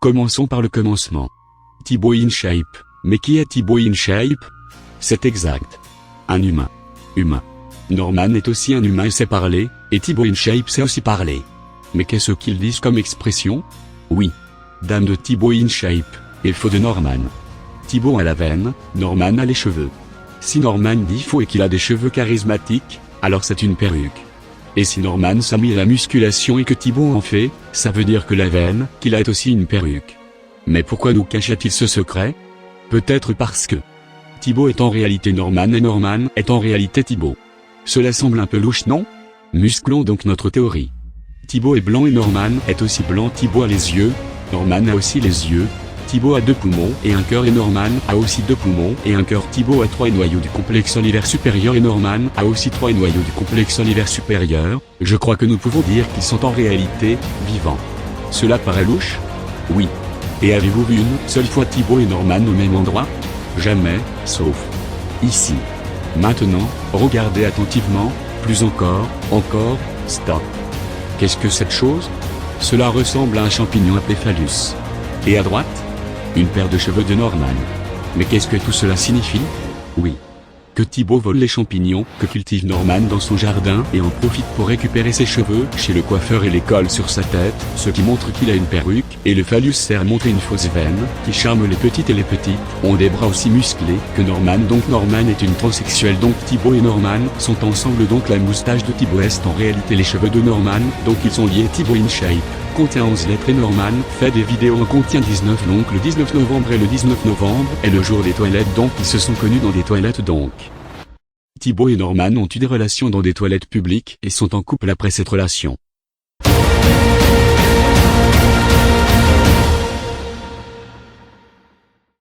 Commençons par le commencement. Thibaut InShape. Mais qui est Thibaut InShape? C'est exact. Un humain. Humain. Norman est aussi un humain et sait parler, et Thibaut InShape sait aussi parler. Mais qu'est-ce qu'ils disent comme expression? Oui. Dame de Thibaut InShape, et faux de Norman. Thibaut a la veine, Norman a les cheveux. Si Norman dit faux et qu'il a des cheveux charismatiques, alors c'est une perruque. Et si Norman s'est mis à la musculation et que Thibaut en fait, ça veut dire que la veine qu'il a est aussi une perruque. Mais pourquoi nous cachait-il ce secret? Peut-être parce que Thibaut est en réalité Norman et Norman est en réalité Thibaut. Cela semble un peu louche, non? Musclons donc notre théorie. Thibaut est blanc et Norman est aussi blanc. Thibaut a les yeux, Norman a aussi les yeux. Thibaut a 2 poumons et un cœur et Norman a aussi 2 poumons et un cœur. Thibaut a 3 noyaux du complexe solaire supérieur et Norman a aussi 3 noyaux du complexe solaire supérieur. Je crois que nous pouvons dire qu'ils sont en réalité vivants. Cela paraît louche? Oui. Et avez-vous vu une seule fois Thibaut et Norman au même endroit? Jamais, sauf ici. Maintenant, regardez attentivement, plus encore, stop. Qu'est-ce que cette chose? Cela ressemble à un champignon appelé phallus. Et à droite? Une paire de cheveux de Norman. Mais qu'est-ce que tout cela signifie? Oui. Que Thibaut vole les champignons que cultive Norman dans son jardin et en profite pour récupérer ses cheveux chez le coiffeur et les colle sur sa tête, ce qui montre qu'il a une perruque, et le phallus sert à montrer une fausse veine, qui charme les petites et les petits, ont des bras aussi musclés que Norman. Donc Norman est une transsexuelle. Donc Thibaut et Norman sont ensemble. Donc la moustache de Thibaut est en réalité les cheveux de Norman. Donc ils sont liés. Thibaut InShape contient 11 lettres et Norman fait des vidéos en contient 19. Donc le 19 novembre et le 19 novembre est le jour des toilettes. Donc ils se sont connus dans des toilettes. Donc Thibaut et Norman ont eu des relations dans des toilettes publiques et sont en couple après cette relation.